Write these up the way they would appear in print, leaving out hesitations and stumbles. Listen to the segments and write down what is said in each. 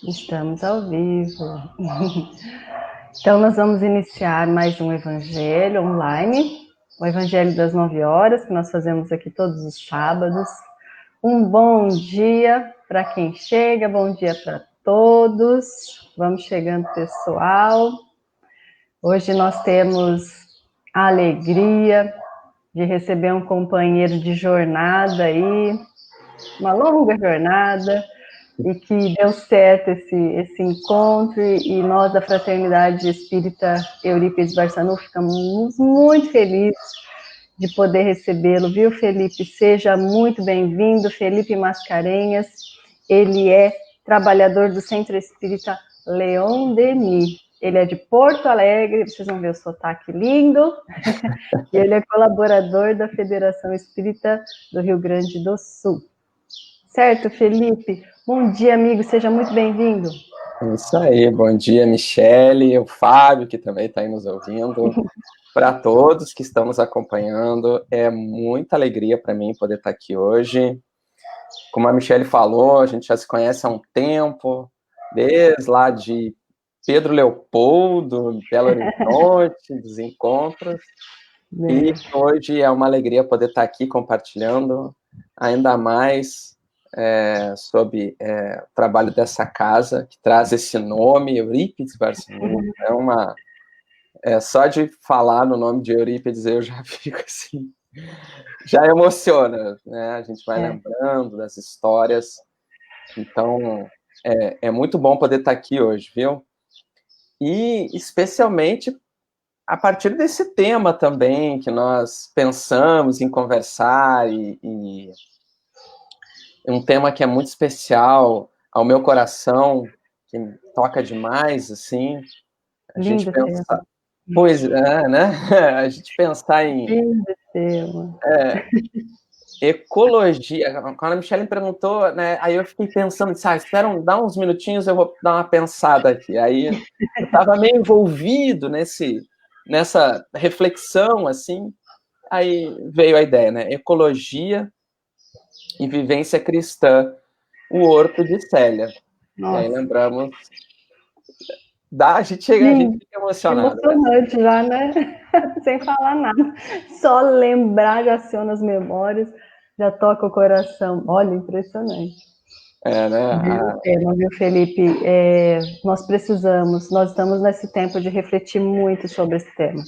Estamos ao vivo. Então, nós vamos iniciar mais um Evangelho online, o Evangelho das 9 horas, que nós fazemos aqui todos os sábados. Um bom dia para quem chega, bom dia para todos. Vamos chegando, pessoal. Hoje nós temos a alegria de receber um companheiro de jornada aí, uma longa jornada, e que deu certo esse encontro, e nós da Fraternidade Espírita Eurípides Barçanufo ficamos muito felizes de poder recebê-lo, viu, Felipe? Seja muito bem-vindo, Felipe Mascarenhas. Ele é trabalhador do Centro Espírita Leon Denis. Ele é de Porto Alegre, vocês vão ver o sotaque lindo, e ele é colaborador da Federação Espírita do Rio Grande do Sul. Certo, Felipe? Bom dia, amigo, seja muito bem-vindo. Isso aí, bom dia, Michele, o Fábio, que também está aí nos ouvindo, para todos que estão nos acompanhando, é muita alegria para mim poder estar aqui hoje. Como a Michele falou, a gente já se conhece há um tempo, desde lá de Pedro Leopoldo, Belo Horizonte, dos encontros, e hoje é uma alegria poder estar aqui compartilhando ainda mais sobre o trabalho dessa casa, que traz esse nome, Eurípides Barçanufo. Só de falar no nome de Eurípides eu já fico assim, já emociona, né? A gente vai lembrando das histórias. Então, é muito bom poder estar aqui hoje, viu? E, especialmente, a partir desse tema também, que nós pensamos em conversar, e um tema que é muito especial ao meu coração, que me toca demais, assim, a Lindo gente pensa... tema. Pois é, né? A gente pensar em... Lindo tema. Ecologia. Quando a Michelle me perguntou, né, aí eu fiquei pensando, espera, dá uns minutinhos, eu vou dar uma pensada aqui. Aí eu estava meio envolvido nessa reflexão, assim, aí veio a ideia, né? Ecologia e vivência cristã, o Horto de Célia. Nossa. E aí lembramos... a gente fica emocionado. Emocionante, né? Já, né? Sem falar nada. Só lembrar já aciona as memórias, já toca o coração. Olha, impressionante. Né? Tema, viu, Felipe? Nós estamos nesse tempo de refletir muito sobre esse tema.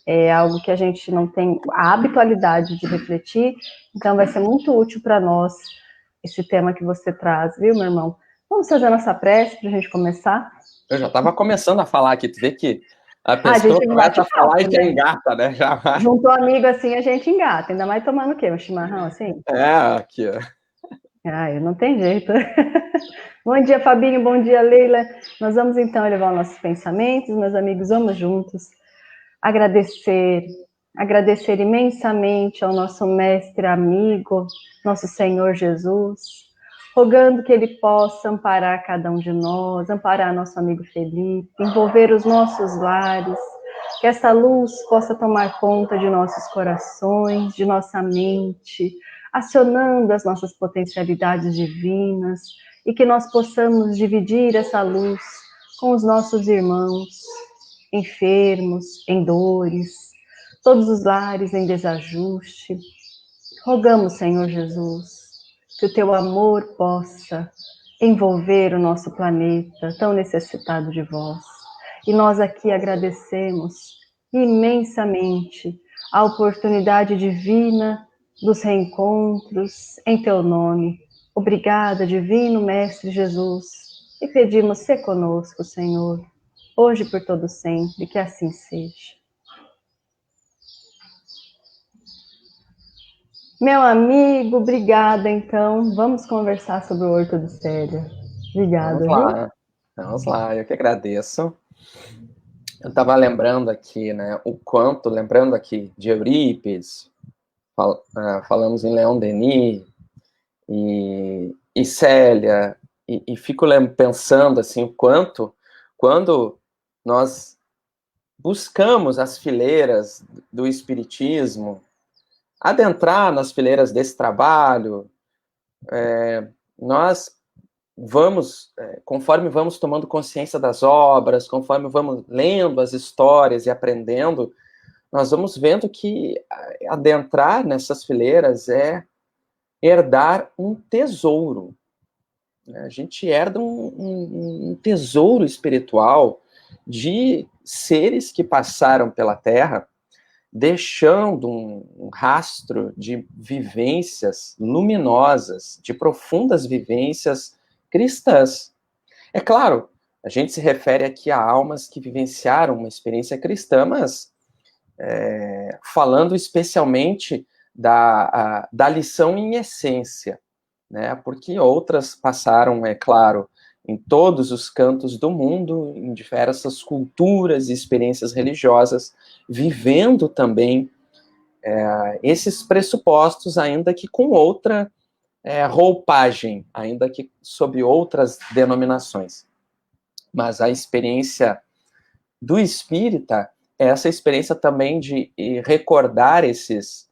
É algo que a gente não tem a habitualidade de refletir, então vai ser muito útil para nós esse tema que você traz, viu, meu irmão? Vamos fazer a nossa prece para a gente começar? Eu já estava começando a falar aqui, tu vê que a A pessoa gente começa bate a falar e já né? engata, né? Já vai. Juntou amigo assim, a gente engata, ainda mais tomando o quê? Um chimarrão assim? Aqui, ó. Eu não tem jeito. Bom dia, Fabinho, bom dia, Leila. Nós vamos então elevar nossos pensamentos, meus amigos, vamos juntos agradecer imensamente ao nosso mestre amigo, nosso Senhor Jesus, rogando que Ele possa amparar cada um de nós, amparar nosso amigo Felipe, envolver os nossos lares, que essa luz possa tomar conta de nossos corações, de nossa mente, acionando as nossas potencialidades divinas, e que nós possamos dividir essa luz com os nossos irmãos enfermos, em dores, todos os lares em desajuste. Rogamos, Senhor Jesus, que o teu amor possa envolver o nosso planeta tão necessitado de vós. E nós aqui agradecemos imensamente a oportunidade divina dos reencontros em teu nome. Obrigada, divino Mestre Jesus, e pedimos ser conosco, Senhor, hoje por todo sempre, que assim seja. Meu amigo, obrigada, então. Vamos conversar sobre o Horto de Célia. Obrigada, viu? Vamos lá, eu que agradeço. Eu estava lembrando aqui, né, lembrando aqui de Eurípides, falamos em Leon Denis e Célia, e fico pensando assim, o quanto, quando nós buscamos as fileiras do Espiritismo, adentrar nas fileiras desse trabalho, nós conforme vamos tomando consciência das obras, conforme vamos lendo as histórias e aprendendo, nós vamos vendo que adentrar nessas fileiras é herdar um tesouro. A gente herda um tesouro espiritual de seres que passaram pela Terra, deixando um rastro de vivências luminosas, de profundas vivências cristãs. É claro, a gente se refere aqui a almas que vivenciaram uma experiência cristã, mas falando especialmente da lição em essência, né? Porque outras passaram, é claro, em todos os cantos do mundo, em diversas culturas e experiências religiosas, vivendo também esses pressupostos, ainda que com outra roupagem, ainda que sob outras denominações. Mas a experiência do espírita é essa experiência também de recordar esses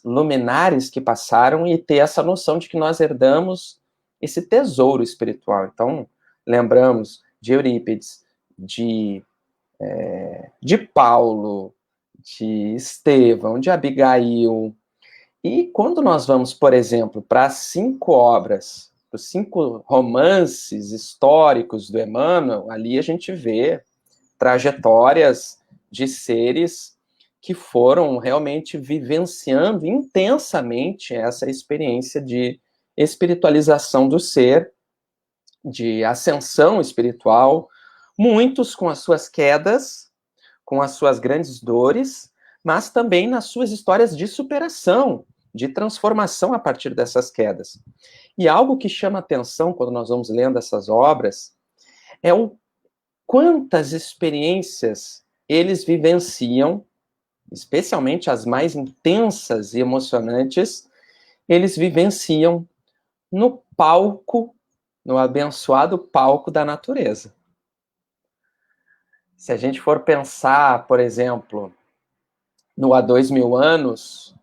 luminares que passaram e ter essa noção de que nós herdamos esse tesouro espiritual. Então, lembramos de Eurípides, de Paulo, de Estevão, de Abigail. E quando nós vamos, por exemplo, para as 5 obras, os 5 romances históricos do Emmanuel, ali a gente vê trajetórias de seres que foram realmente vivenciando intensamente essa experiência de espiritualização do ser, de ascensão espiritual, muitos com as suas quedas, com as suas grandes dores, mas também nas suas histórias de superação, de transformação a partir dessas quedas. E algo que chama atenção quando nós vamos lendo essas obras é o quantas experiências eles vivenciam, especialmente as mais intensas e emocionantes, eles vivenciam no palco, no abençoado palco da natureza. Se a gente for pensar, por exemplo, no há 2000 anos,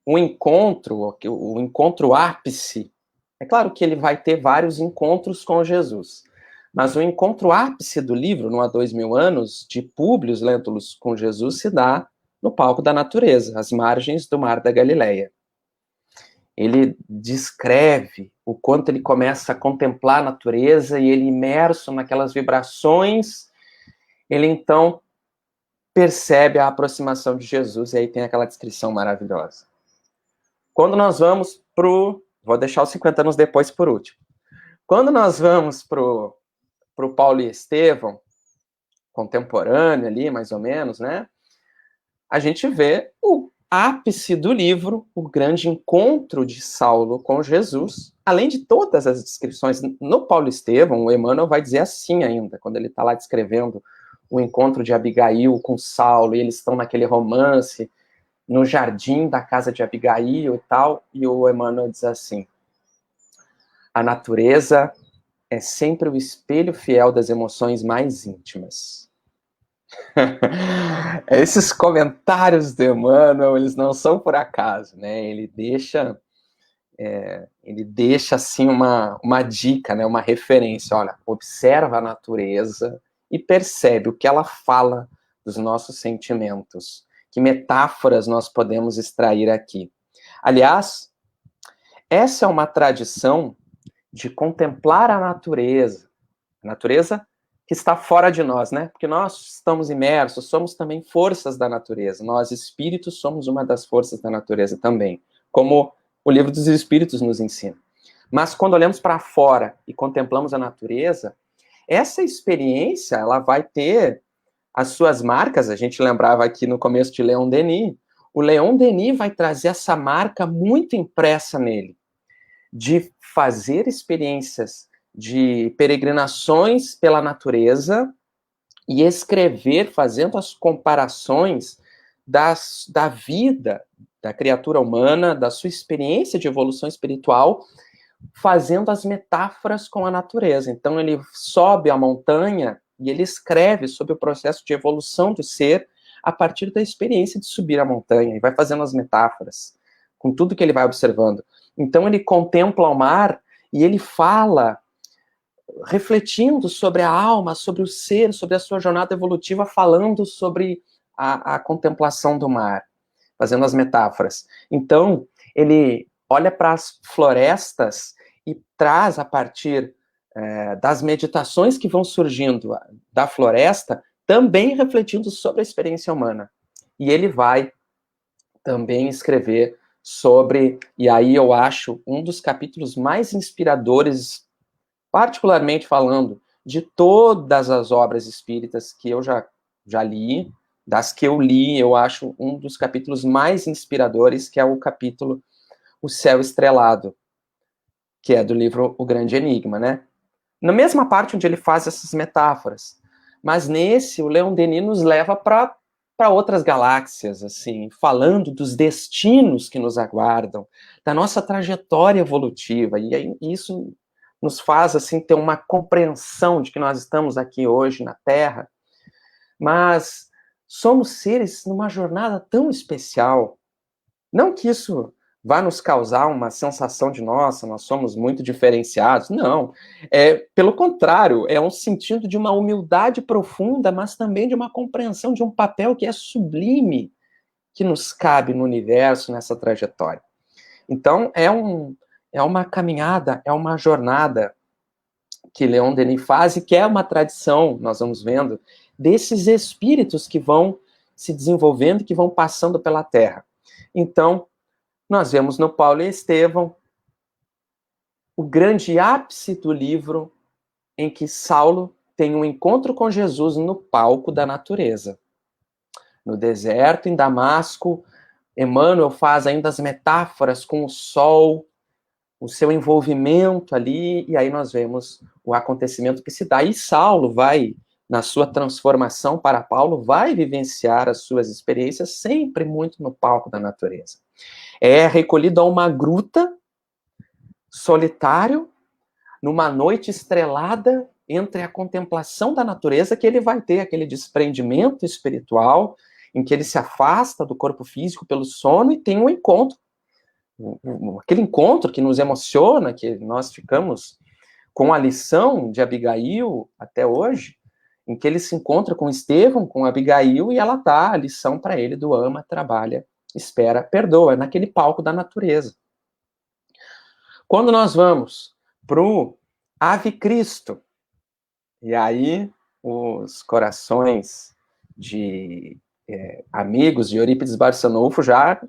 o encontro ápice, é claro que ele vai ter vários encontros com Jesus, mas o encontro ápice do livro, no há 2000 anos, de Públio Lentulus com Jesus, se dá no palco da natureza, às margens do Mar da Galileia. Ele descreve o quanto ele começa a contemplar a natureza e ele, imerso naquelas vibrações, ele então percebe a aproximação de Jesus e aí tem aquela descrição maravilhosa. Quando nós vamos vou deixar os 50 anos depois por último. Quando nós vamos pro Paulo e Estevão, contemporâneo ali, mais ou menos, né? A gente vê o ápice do livro, o grande encontro de Saulo com Jesus, além de todas as descrições. No Paulo e Estevão, o Emmanuel vai dizer assim ainda, quando ele está lá descrevendo o encontro de Abigail com Saulo, e eles estão naquele romance, no jardim da casa de Abigail e tal, e o Emmanuel diz assim: a natureza é sempre o espelho fiel das emoções mais íntimas. Esses comentários do Emmanuel, eles não são por acaso, né? Ele deixa assim uma dica, né? Uma referência. Olha, observa a natureza e percebe o que ela fala dos nossos sentimentos. Que metáforas nós podemos extrair aqui? Aliás, essa é uma tradição de contemplar a natureza que está fora de nós, né? Porque nós estamos imersos, somos também forças da natureza. Nós, espíritos, somos uma das forças da natureza também, como o Livro dos Espíritos nos ensina. Mas quando olhamos para fora e contemplamos a natureza, essa experiência, ela vai ter as suas marcas. A gente lembrava aqui no começo de Leon Denis. O Leon Denis vai trazer essa marca muito impressa nele, de fazer experiências de peregrinações pela natureza e escrever, fazendo as comparações da vida da criatura humana, da sua experiência de evolução espiritual, fazendo as metáforas com a natureza. Então ele sobe a montanha e ele escreve sobre o processo de evolução do ser a partir da experiência de subir a montanha, e vai fazendo as metáforas com tudo que ele vai observando. Então ele contempla o mar e ele fala, refletindo sobre a alma, sobre o ser, sobre a sua jornada evolutiva, falando sobre a contemplação do mar, fazendo as metáforas. Então, ele olha para as florestas e traz, a partir das meditações que vão surgindo da floresta, também refletindo sobre a experiência humana. E ele vai também escrever sobre, e aí eu acho um dos capítulos mais inspiradores, particularmente falando de todas as obras espíritas que eu já li, das que eu li, eu acho um dos capítulos mais inspiradores, que é o capítulo O Céu Estrelado, que é do livro O Grande Enigma, né? Na mesma parte onde ele faz essas metáforas. Mas nesse, o Leon Denis nos leva para outras galáxias, assim, falando dos destinos que nos aguardam, da nossa trajetória evolutiva. E aí, isso nos faz, assim, ter uma compreensão de que nós estamos aqui hoje na Terra, mas somos seres numa jornada tão especial. Não que isso vai nos causar uma sensação de, nossa, nós somos muito diferenciados. Não. Pelo contrário, é um sentido de uma humildade profunda, mas também de uma compreensão de um papel que é sublime, que nos cabe no universo, nessa trajetória. Então, é uma caminhada, é uma jornada que Leon Denis faz e que é uma tradição, nós vamos vendo, desses espíritos que vão se desenvolvendo e que vão passando pela Terra. Então, nós vemos no Paulo e Estevão o grande ápice do livro em que Saulo tem um encontro com Jesus no palco da natureza. No deserto, em Damasco, Emmanuel faz ainda as metáforas com o sol, o seu envolvimento ali, e aí nós vemos o acontecimento que se dá. E Saulo vai, na sua transformação para Paulo, vai vivenciar as suas experiências sempre muito no palco da natureza. É recolhido a uma gruta, solitário, numa noite estrelada, entre a contemplação da natureza, que ele vai ter aquele desprendimento espiritual, em que ele se afasta do corpo físico pelo sono e tem um encontro. Aquele encontro que nos emociona, que nós ficamos com a lição de Abigail até hoje, em que ele se encontra com Estevão, com Abigail, e ela dá a lição para ele do ama, trabalha, espera, perdoa, naquele palco da natureza. Quando nós vamos para o Ave Cristo, e aí os corações de amigos de Eurípides Barçanufo já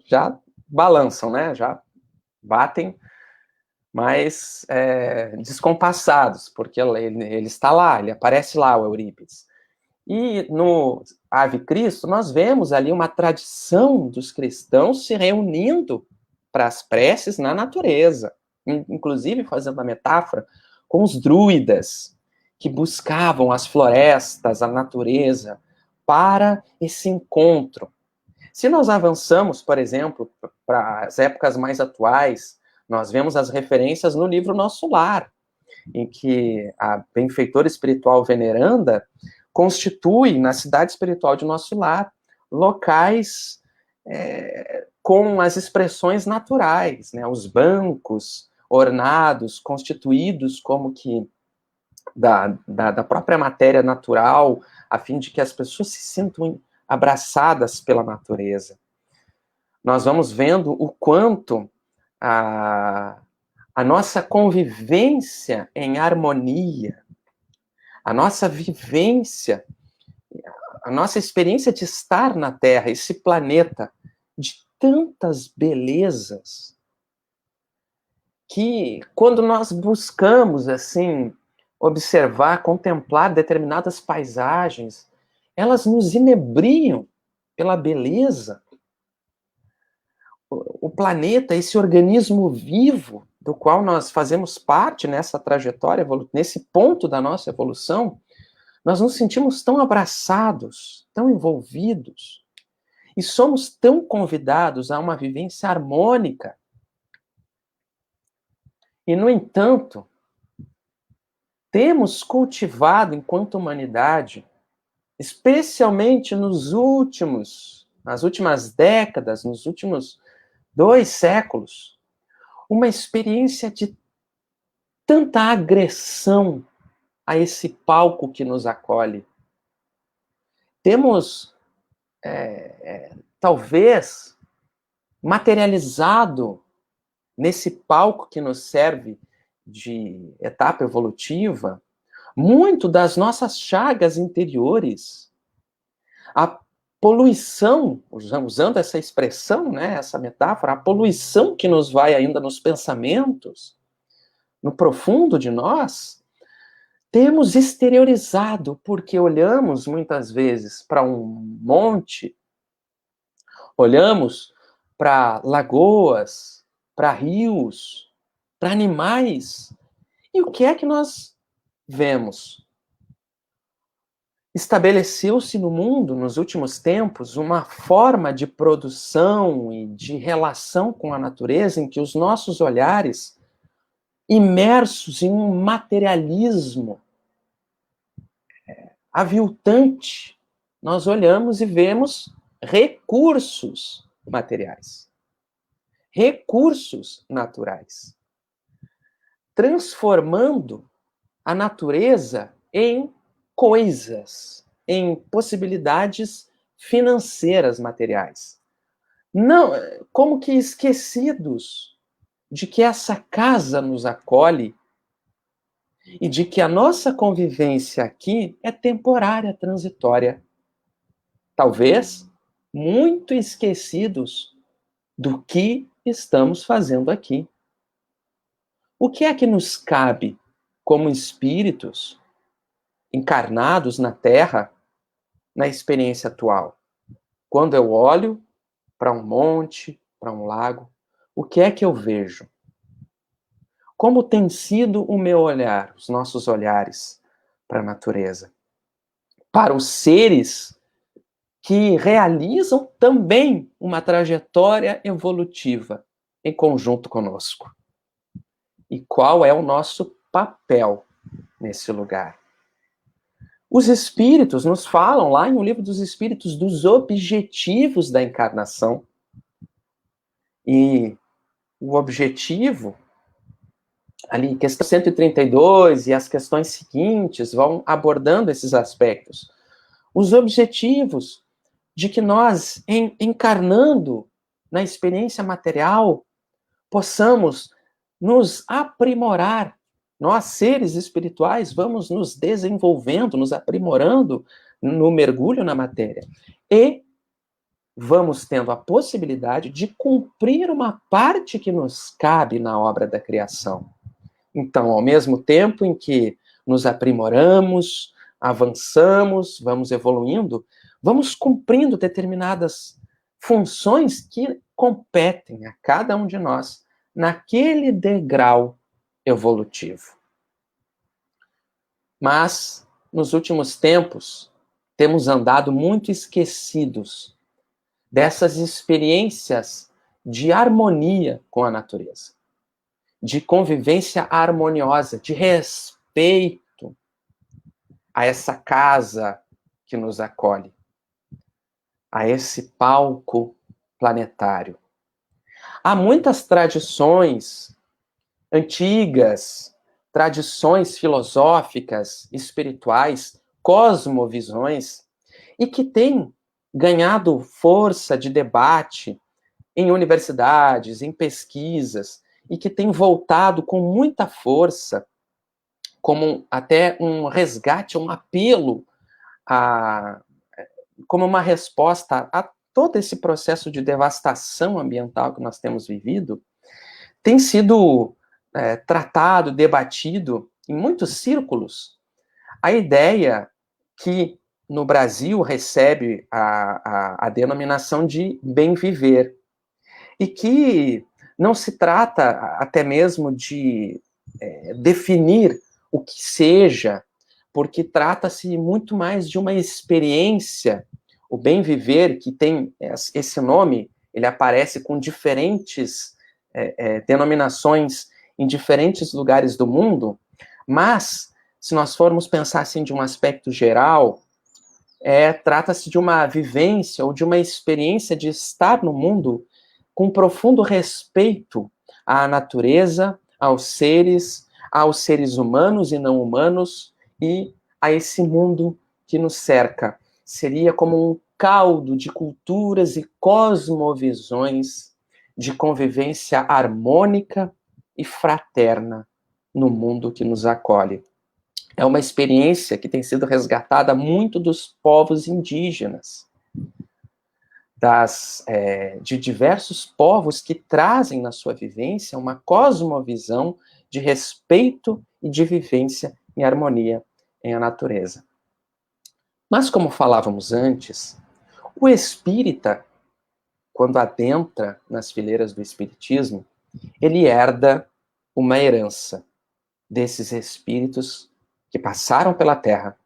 balançam, né? Já batem mais descompassados, porque ele está lá, ele aparece lá, o Eurípides. E no Ave Cristo, nós vemos ali uma tradição dos cristãos se reunindo para as preces na natureza, inclusive fazendo a metáfora com os druidas, que buscavam as florestas, a natureza, para esse encontro. Se nós avançamos, por exemplo, para as épocas mais atuais, nós vemos as referências no livro Nosso Lar, em que a benfeitora espiritual veneranda constitui, na cidade espiritual de Nosso Lar, locais com as expressões naturais, né? Os bancos ornados, constituídos como que da própria matéria natural, a fim de que as pessoas se sintam abraçadas pela natureza. Nós vamos vendo o quanto a nossa convivência em harmonia, a nossa vivência, a nossa experiência de estar na Terra, esse planeta de tantas belezas, que quando nós buscamos, assim, observar, contemplar determinadas paisagens, elas nos inebriam pela beleza. O planeta, esse organismo vivo, do qual nós fazemos parte nessa trajetória, nesse ponto da nossa evolução, nós nos sentimos tão abraçados, tão envolvidos, e somos tão convidados a uma vivência harmônica. E, no entanto, temos cultivado, enquanto humanidade, especialmente nas últimas décadas, nos últimos 2 séculos, uma experiência de tanta agressão a esse palco que nos acolhe. Temos, talvez, materializado nesse palco que nos serve de etapa evolutiva, muito das nossas chagas interiores. A poluição, usando essa expressão, né, essa metáfora, a poluição que nos vai ainda nos pensamentos, no profundo de nós, temos exteriorizado, porque olhamos muitas vezes para um monte, olhamos para lagoas, para rios, para animais, e o que é que nós vemos? Estabeleceu-se no mundo, nos últimos tempos, uma forma de produção e de relação com a natureza em que os nossos olhares, imersos em um materialismo aviltante, nós olhamos e vemos recursos materiais, recursos naturais, transformando a natureza em coisas, em possibilidades financeiras materiais. Não, como que esquecidos de que essa casa nos acolhe e de que a nossa convivência aqui é temporária, transitória. Talvez muito esquecidos do que estamos fazendo aqui. O que é que nos cabe como espíritos encarnados na Terra, na experiência atual? Quando eu olho para um monte, para um lago, o que é que eu vejo? Como tem sido o meu olhar, os nossos olhares para a natureza? Para os seres que realizam também uma trajetória evolutiva em conjunto conosco. E qual é o nosso papel nesse lugar? Os espíritos nos falam lá no Livro dos Espíritos dos objetivos da encarnação. E o objetivo, ali, questão 132 e as questões seguintes vão abordando esses aspectos. Os objetivos de que nós, encarnando na experiência material, possamos nos aprimorar. Nós, seres espirituais, vamos nos desenvolvendo, nos aprimorando no mergulho na matéria. E vamos tendo a possibilidade de cumprir uma parte que nos cabe na obra da criação. Então, ao mesmo tempo em que nos aprimoramos, avançamos, vamos evoluindo, vamos cumprindo determinadas funções que competem a cada um de nós naquele degrau evolutivo. Mas, nos últimos tempos, temos andado muito esquecidos dessas experiências de harmonia com a natureza, de convivência harmoniosa, de respeito a essa casa que nos acolhe, a esse palco planetário. Há muitas tradições antigas, tradições filosóficas, espirituais, cosmovisões, e que têm ganhado força de debate em universidades, em pesquisas, e que têm voltado com muita força, como até um resgate, um apelo, como uma resposta a todo esse processo de devastação ambiental que nós temos vivido, tem sido tratado, debatido em muitos círculos, a ideia que no Brasil recebe a denominação de bem viver, e que não se trata até mesmo de definir o que seja, porque trata-se muito mais de uma experiência. O bem viver, que tem esse nome, ele aparece com diferentes denominações em diferentes lugares do mundo, mas, se nós formos pensar assim de um aspecto geral, trata-se de uma vivência ou de uma experiência de estar no mundo com profundo respeito à natureza, aos seres, aos seres humanos e não humanos e a esse mundo que nos cerca. Seria como um caldo de culturas e cosmovisões de convivência harmônica e fraterna no mundo que nos acolhe. É uma experiência que tem sido resgatada muito dos povos indígenas, de diversos povos que trazem na sua vivência uma cosmovisão de respeito e de vivência em harmonia em a natureza. Mas, como falávamos antes, o espírita, quando adentra nas fileiras do espiritismo, ele herda uma herança desses espíritos que passaram pela Terra,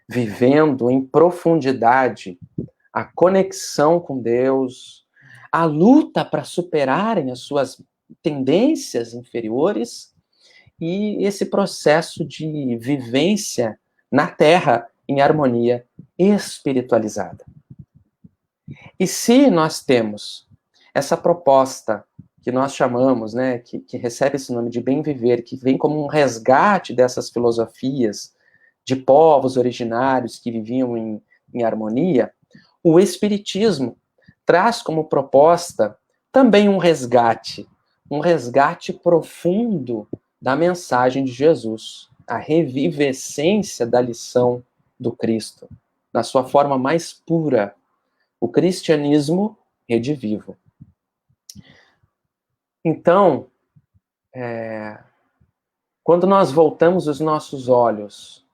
vivendo em profundidade a conexão com Deus, a luta para superarem as suas tendências inferiores e esse processo de vivência na Terra em harmonia espiritualizada. E se nós temos essa proposta que nós chamamos, né, que recebe esse nome de bem viver, que vem como um resgate dessas filosofias de povos originários que viviam em harmonia, o Espiritismo traz como proposta também um resgate profundo da mensagem de Jesus, a revivescência da lição do Cristo, na sua forma mais pura, o cristianismo redivivo. Então, quando nós voltamos os nossos olhos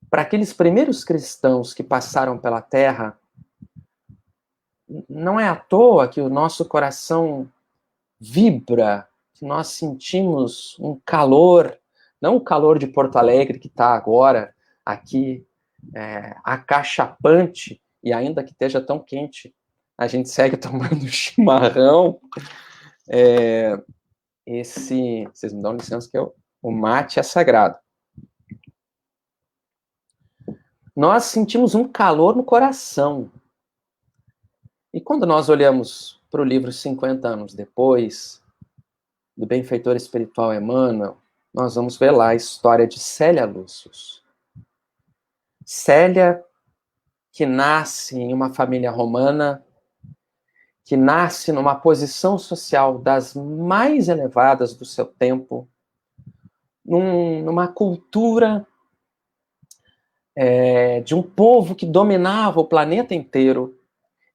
para aqueles primeiros cristãos que passaram pela Terra, não é à toa que o nosso coração vibra, que nós sentimos um calor, não o calor de Porto Alegre que está agora aqui acachapante, e ainda que esteja tão quente, a gente segue tomando chimarrão. Vocês me dão licença que o mate é sagrado. Nós sentimos um calor no coração. E quando nós olhamos para o livro 50 anos depois, do benfeitor espiritual Emmanuel, nós vamos ver lá a história de Célia Lúcius. Célia, que nasce em uma família romana, que nasce numa posição social das mais elevadas do seu tempo, numa cultura de um povo que dominava o planeta inteiro,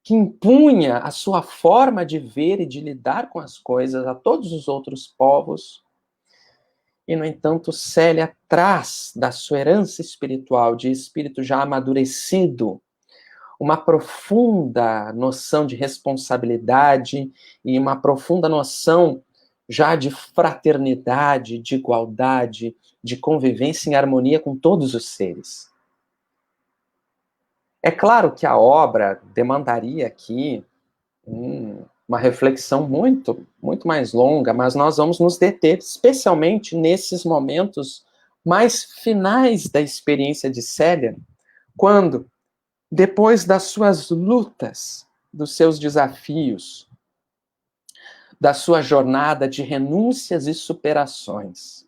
que impunha a sua forma de ver e de lidar com as coisas a todos os outros povos. E, no entanto, Célia traz da sua herança espiritual, de espírito já amadurecido, uma profunda noção de responsabilidade e uma profunda noção já de fraternidade, de igualdade, de convivência em harmonia com todos os seres. É claro que a obra demandaria aqui uma reflexão muito, muito mais longa, mas nós vamos nos deter especialmente nesses momentos mais finais da experiência de Célia, quando, depois das suas lutas, dos seus desafios, da sua jornada de renúncias e superações,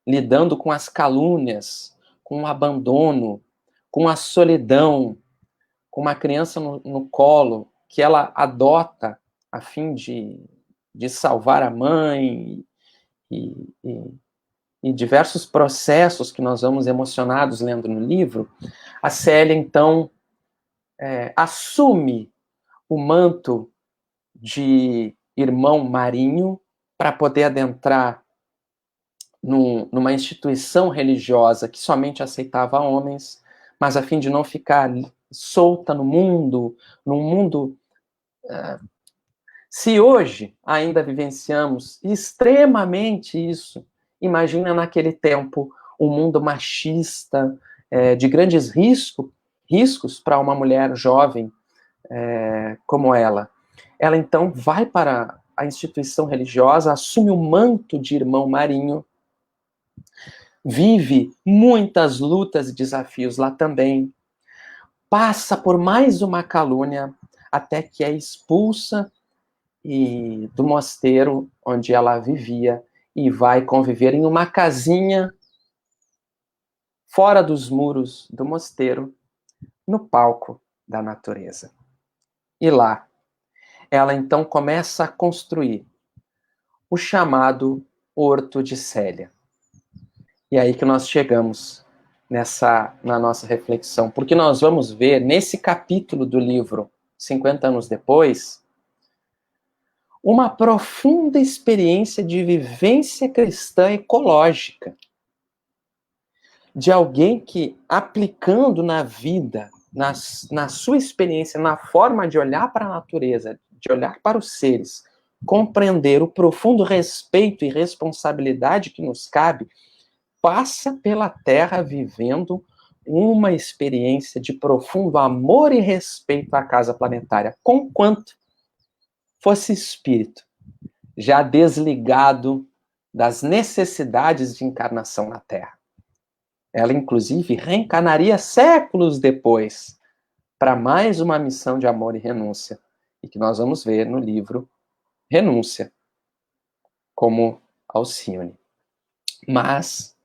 lidando com as calúnias, com o abandono, com a solidão, com uma criança no colo que ela adota a fim de salvar a mãe e diversos processos que nós vamos emocionados lendo no livro, a Célia, então, assume o manto de irmão marinho para poder adentrar numa instituição religiosa que somente aceitava homens, mas a fim de não ficar solta no mundo, num mundo... se hoje ainda vivenciamos extremamente isso, imagina naquele tempo um mundo machista, de grandes riscos para uma mulher jovem como ela. Ela então vai para a instituição religiosa, assume o manto de irmão marinho, vive muitas lutas e desafios lá também, passa por mais uma calúnia, até que é expulsa do mosteiro onde ela vivia e vai conviver em uma casinha fora dos muros do mosteiro, no palco da natureza. E lá, ela então começa a construir o chamado Horto de Célia. E é aí que nós chegamos na nossa reflexão, porque nós vamos ver nesse capítulo do livro 50 anos depois, uma profunda experiência de vivência cristã ecológica, de alguém que, aplicando na vida, na sua experiência, na forma de olhar para a natureza, de olhar para os seres, compreender o profundo respeito e responsabilidade que nos cabe, passa pela Terra vivendo uma experiência de profundo amor e respeito à casa planetária, conquanto fosse espírito, já desligado das necessidades de encarnação na Terra. Ela, inclusive, reencarnaria séculos depois para mais uma missão de amor e renúncia, e que nós vamos ver no livro Renúncia, como Alcione. Mas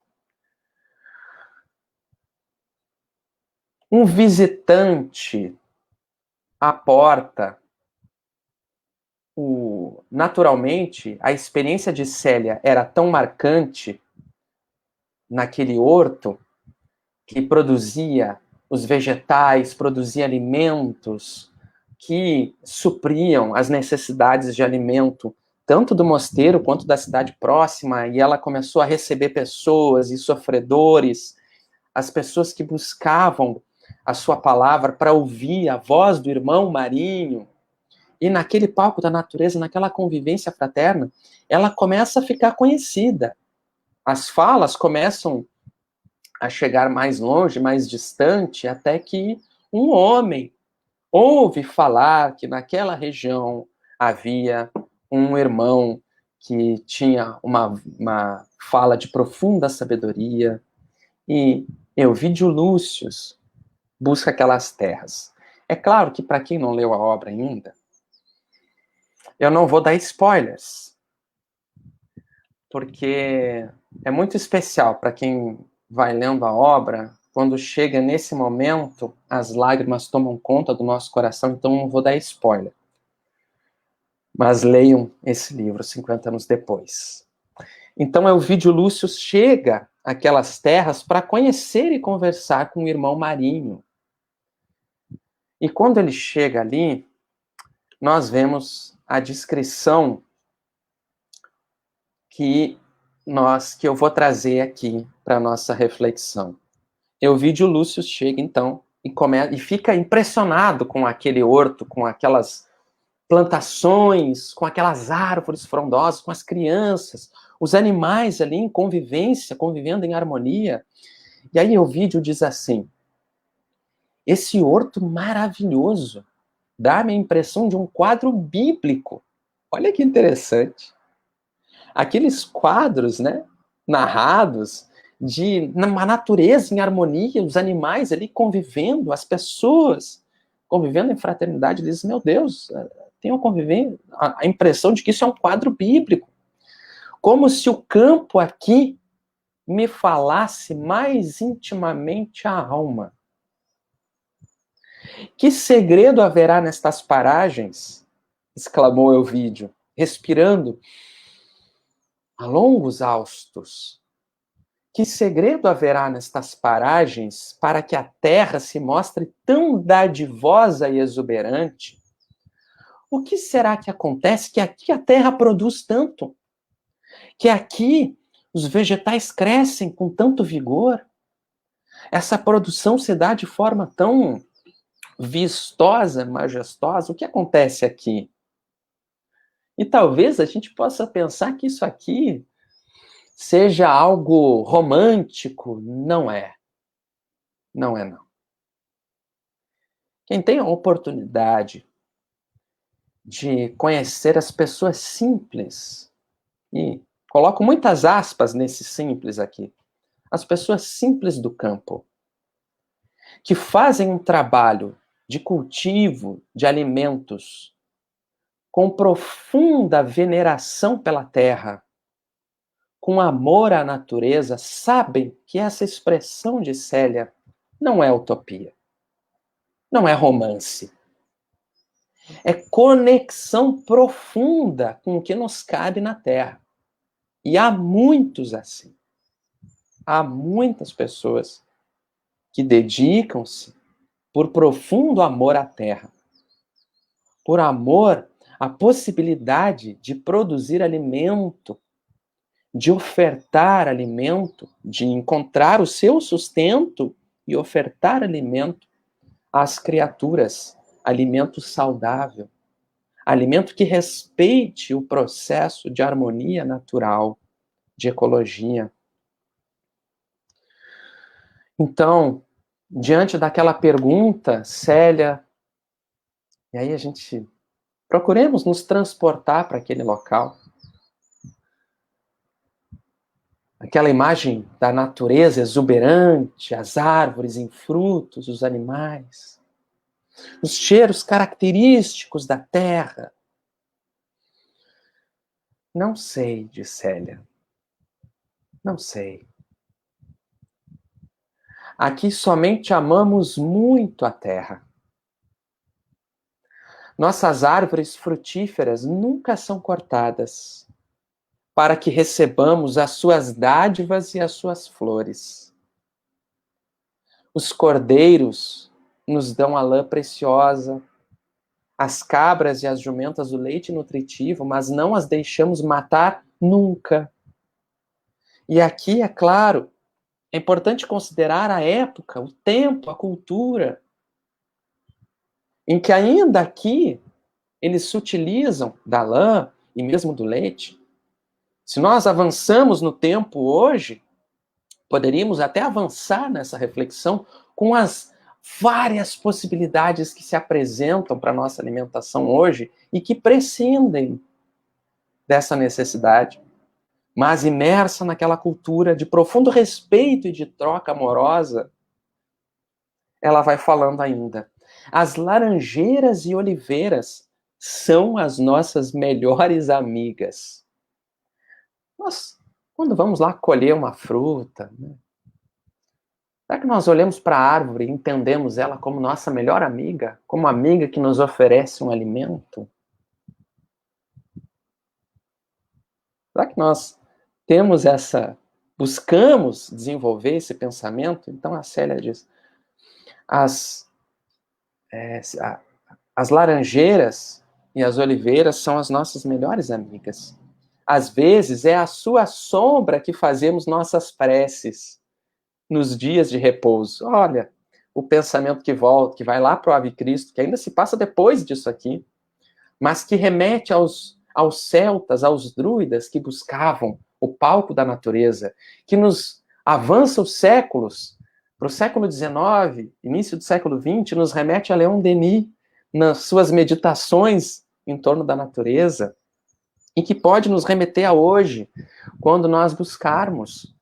um visitante à porta, naturalmente, a experiência de Célia era tão marcante naquele horto que produzia os vegetais, produzia alimentos que supriam as necessidades de alimento tanto do mosteiro quanto da cidade próxima, e ela começou a receber pessoas e sofredores, as pessoas que buscavam a sua palavra para ouvir a voz do irmão Marinho. E naquele palco da natureza, naquela convivência fraterna, ela começa a ficar conhecida. As falas começam a chegar mais longe, mais distante, até que um homem ouve falar que naquela região havia um irmão que tinha uma fala de profunda sabedoria, e Elvídio Lúcius busca aquelas terras. É claro que, para quem não leu a obra ainda, eu não vou dar spoilers, porque é muito especial para quem vai lendo a obra. Quando chega nesse momento, as lágrimas tomam conta do nosso coração, então não vou dar spoiler. Mas leiam esse livro 50 anos depois. Então, Elvídio Lúcio chega àquelas terras para conhecer e conversar com o irmão Marinho. E quando ele chega ali, nós vemos a descrição que eu vou trazer aqui para a nossa reflexão. Elvídio Lúcio chega, então, e fica impressionado com aquele horto, com aquelas plantações, com aquelas árvores frondosas, com as crianças, os animais ali em convivência, convivendo em harmonia. E aí Elvídio diz assim: esse horto maravilhoso dá-me a impressão de um quadro bíblico. Olha que interessante. Aqueles quadros, né, narrados de uma natureza em harmonia, os animais ali convivendo, as pessoas convivendo em fraternidade, diz: meu Deus, tenho a impressão de que isso é um quadro bíblico. Como se o campo aqui me falasse mais intimamente a alma. Que segredo haverá nestas paragens? Exclamou Elvídio, respirando a longos haustos. Que segredo haverá nestas paragens para que a terra se mostre tão dadivosa e exuberante? O que será que acontece que aqui a terra produz tanto? Que aqui os vegetais crescem com tanto vigor? Essa produção se dá de forma tão vistosa, majestosa? O que acontece aqui? E talvez a gente possa pensar que isso aqui seja algo romântico. Não é. Não é, não. Quem tem a oportunidade de conhecer as pessoas simples, e coloco muitas aspas nesse simples aqui, as pessoas simples do campo, que fazem um trabalho de cultivo de alimentos com profunda veneração pela terra, com amor à natureza, sabem que essa expressão de Célia não é utopia, não é romance. É conexão profunda com o que nos cabe na Terra. E há muitos assim. Há muitas pessoas que dedicam-se por profundo amor à Terra, por amor à possibilidade de produzir alimento, de ofertar alimento, de encontrar o seu sustento e ofertar alimento às criaturas, alimento saudável, alimento que respeite o processo de harmonia natural, de ecologia. Então, diante daquela pergunta, Célia, e aí a gente procuremos nos transportar para aquele local. Aquela imagem da natureza exuberante, as árvores em frutos, os animais, os cheiros característicos da terra. Não sei, disse Célia. Não sei. Aqui somente amamos muito a terra. Nossas árvores frutíferas nunca são cortadas, para que recebamos as suas dádivas e as suas flores. Os cordeiros nos dão a lã preciosa, as cabras e as jumentas o leite nutritivo, mas não as deixamos matar nunca. E aqui, é claro, é importante considerar a época, o tempo, a cultura, em que ainda aqui eles se utilizam da lã e mesmo do leite. Se nós avançamos no tempo hoje, poderíamos até avançar nessa reflexão com as várias possibilidades que se apresentam para a nossa alimentação hoje e que prescindem dessa necessidade, mas imersa naquela cultura de profundo respeito e de troca amorosa, ela vai falando ainda. As laranjeiras e oliveiras são as nossas melhores amigas. Nós, quando vamos lá colher uma fruta, né? Será que nós olhamos para a árvore e entendemos ela como nossa melhor amiga? Como amiga que nos oferece um alimento? Será que nós temos buscamos desenvolver esse pensamento? Então a Célia diz, as laranjeiras e as oliveiras são as nossas melhores amigas. Às vezes é à sua sombra que fazemos nossas preces nos dias de repouso. Olha, o pensamento que volta, que vai lá para o Ave Cristo, que ainda se passa depois disso aqui, mas que remete aos celtas, aos druidas que buscavam o palco da natureza, que nos avança os séculos, para o século XIX, início do século XX, nos remete a Leon Denis, nas suas meditações em torno da natureza, e que pode nos remeter a hoje, quando nós buscarmos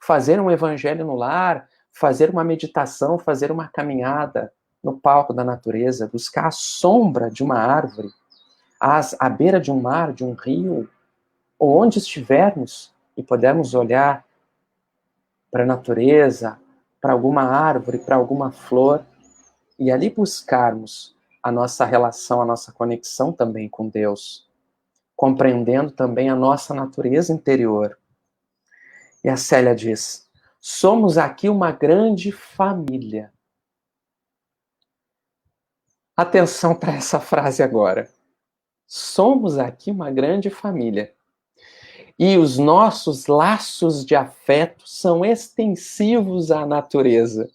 fazer um evangelho no lar, fazer uma meditação, fazer uma caminhada no palco da natureza, buscar a sombra de uma árvore, à beira de um mar, de um rio, ou onde estivermos e pudermos olhar para a natureza, para alguma árvore, para alguma flor, e ali buscarmos a nossa relação, a nossa conexão também com Deus, compreendendo também a nossa natureza interior. E a Célia diz, somos aqui uma grande família. Atenção para essa frase agora. Somos aqui uma grande família. E os nossos laços de afeto são extensivos à natureza.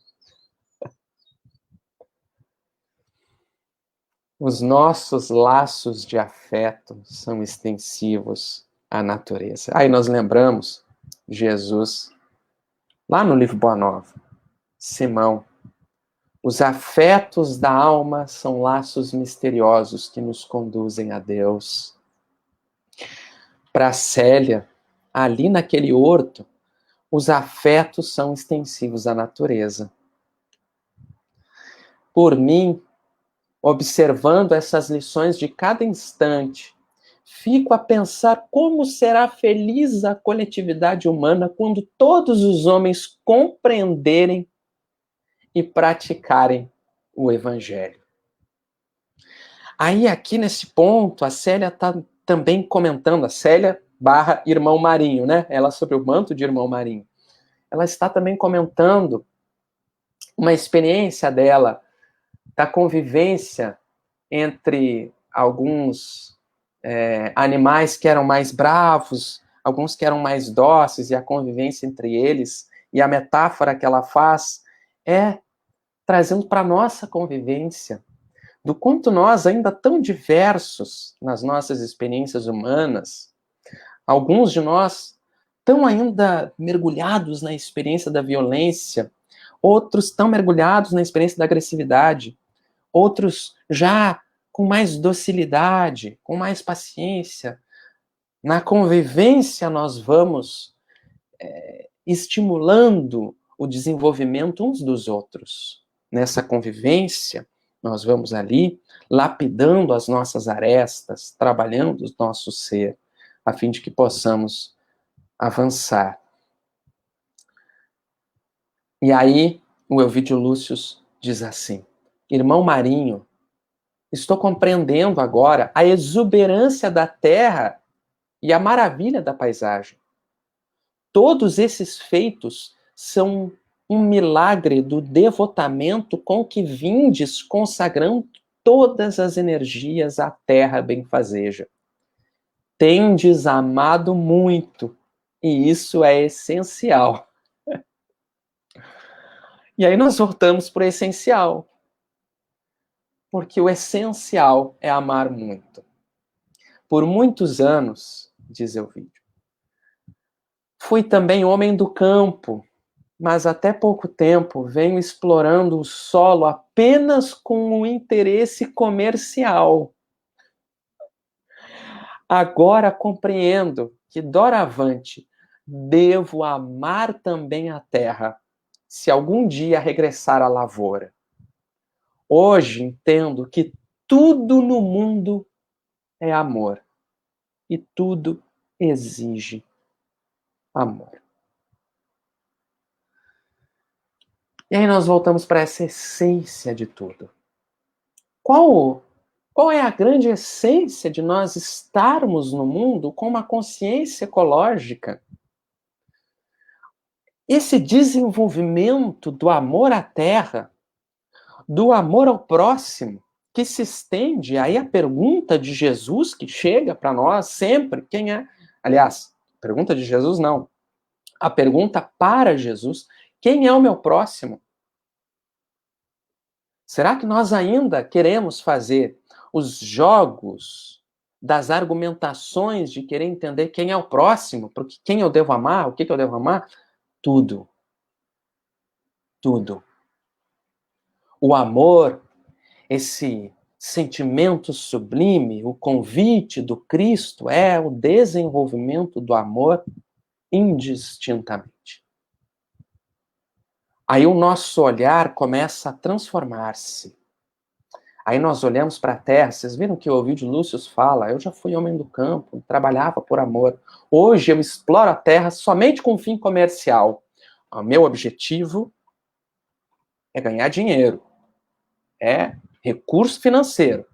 Os nossos laços de afeto são extensivos à natureza. Aí nós lembramos Jesus, lá no livro Boa Nova, Simão. Os afetos da alma são laços misteriosos que nos conduzem a Deus. Para Célia, ali naquele horto, os afetos são extensivos à natureza. Por mim, observando essas lições de cada instante, fico a pensar como será feliz a coletividade humana quando todos os homens compreenderem e praticarem o Evangelho. Aí, aqui nesse ponto, a Célia está também comentando, a Célia / Irmão Marinho, né? Ela sobre o manto de Irmão Marinho. Ela está também comentando uma experiência dela, da convivência entre alguns animais que eram mais bravos, alguns que eram mais dóceis, e a convivência entre eles, e a metáfora que ela faz é trazendo para a nossa convivência, do quanto nós, ainda tão diversos nas nossas experiências humanas, alguns de nós tão ainda mergulhados na experiência da violência, outros tão mergulhados na experiência da agressividade, outros já com mais docilidade, com mais paciência. Na convivência nós vamos estimulando o desenvolvimento uns dos outros. Nessa convivência, nós vamos ali lapidando as nossas arestas, trabalhando o nosso ser, a fim de que possamos avançar. E aí, o Elvídio Lúcius diz assim: Irmão Marinho, estou compreendendo agora a exuberância da terra e a maravilha da paisagem. Todos esses feitos são um milagre do devotamento com que vindes consagrando todas as energias à terra benfazeja. Tendes amado muito, e isso é essencial. E aí nós voltamos para o essencial. Porque o essencial é amar muito. Por muitos anos, diz Elvídio, fui também homem do campo, mas até pouco tempo venho explorando o solo apenas com o interesse comercial. Agora compreendo que, doravante, devo amar também a terra, se algum dia regressar à lavoura. Hoje entendo que tudo no mundo é amor, e tudo exige amor. E aí nós voltamos para essa essência de tudo. Qual é a grande essência de nós estarmos no mundo com uma consciência ecológica? Esse desenvolvimento do amor à terra, do amor ao próximo, que se estende, aí a pergunta de Jesus que chega para nós sempre, quem é? Aliás, pergunta de Jesus não. A pergunta para Jesus, quem é o meu próximo? Será que nós ainda queremos fazer os jogos das argumentações de querer entender quem é o próximo, porque quem eu devo amar, o que eu devo amar? Tudo. Tudo. O amor, esse sentimento sublime, o convite do Cristo é o desenvolvimento do amor indistintamente. Aí o nosso olhar começa a transformar-se. Aí nós olhamos para a terra, vocês viram que o Elvídio Lúcius fala, eu já fui homem do campo, trabalhava por amor. Hoje eu exploro a terra somente com fim comercial. O meu objetivo é ganhar dinheiro, é recurso financeiro.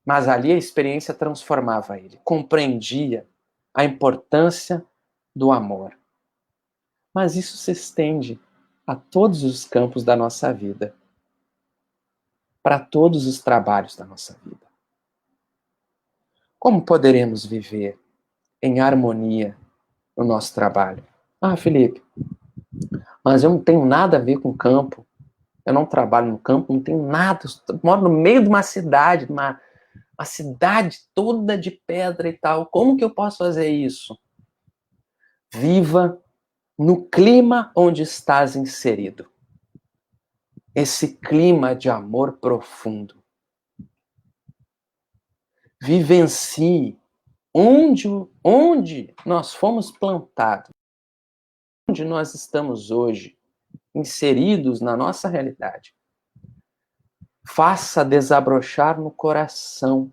Mas ali a experiência transformava ele, compreendia a importância do amor. Mas isso se estende a todos os campos da nossa vida, para todos os trabalhos da nossa vida. Como poderemos viver em harmonia no nosso trabalho? Ah, Felipe, mas eu não tenho nada a ver com campo. Eu não trabalho no campo, não tenho nada. Eu moro no meio de uma cidade, uma cidade toda de pedra e tal. Como que eu posso fazer isso? Viva no clima onde estás inserido. Esse clima de amor profundo. Vivencie onde nós fomos plantados, onde nós estamos hoje, inseridos na nossa realidade. Faça desabrochar no coração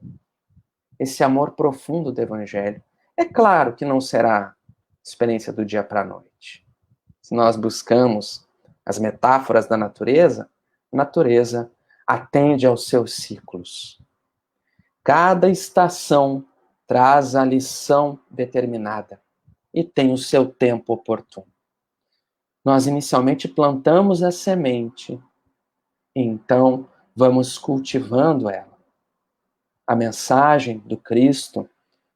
esse amor profundo do Evangelho. É claro que não será experiência do dia para a noite. Se nós buscamos as metáforas da natureza, a natureza atende aos seus ciclos. Cada estação traz a lição determinada e tem o seu tempo oportuno. Nós inicialmente plantamos a semente, e então vamos cultivando ela. A mensagem do Cristo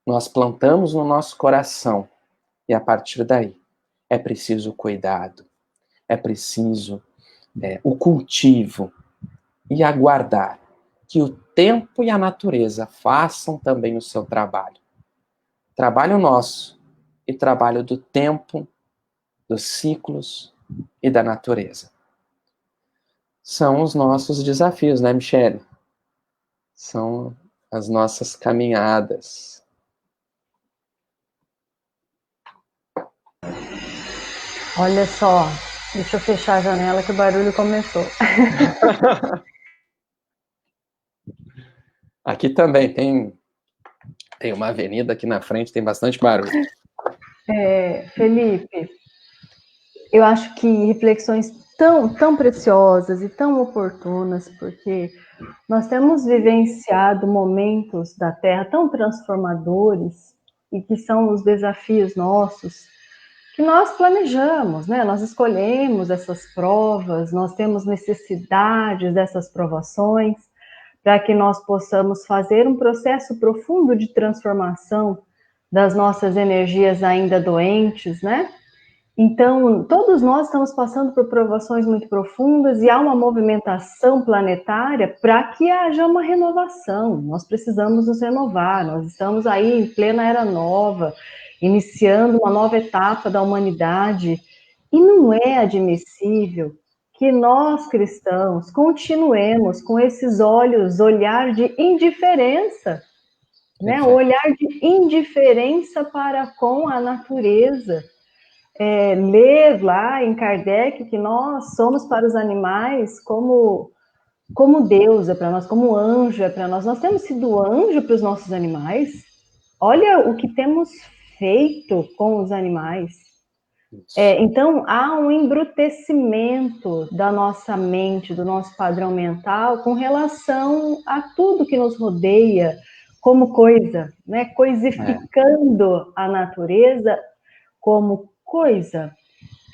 nós plantamos no nosso coração, e a partir daí é preciso cuidado, é preciso o cultivo e aguardar que o tempo e a natureza façam também o seu trabalho. Trabalho nosso e trabalho do tempo, dos ciclos e da natureza. São os nossos desafios, né, Michele? São as nossas caminhadas. Olha só, deixa eu fechar a janela que o barulho começou. Aqui também tem uma avenida aqui na frente, tem bastante barulho. Felipe, eu acho que reflexões tão preciosas e tão oportunas, porque nós temos vivenciado momentos da Terra tão transformadores e que são os desafios nossos, que nós planejamos, né? Nós escolhemos essas provas, nós temos necessidades dessas provações para que nós possamos fazer um processo profundo de transformação das nossas energias ainda doentes, né? Então, todos nós estamos passando por provações muito profundas e há uma movimentação planetária para que haja uma renovação. Nós precisamos nos renovar, nós estamos aí em plena era nova, iniciando uma nova etapa da humanidade, e não é admissível que nós cristãos continuemos com esses olhar de indiferença, né? O olhar de indiferença para com a natureza. Ler lá em Kardec que nós somos para os animais como Deus é para nós, como anjo é para nós. Nós temos sido anjo para os nossos animais. Olha o que temos feito com os animais. Então, há um embrutecimento da nossa mente, do nosso padrão mental, com relação a tudo que nos rodeia como coisa, né? Coisificando a natureza como coisa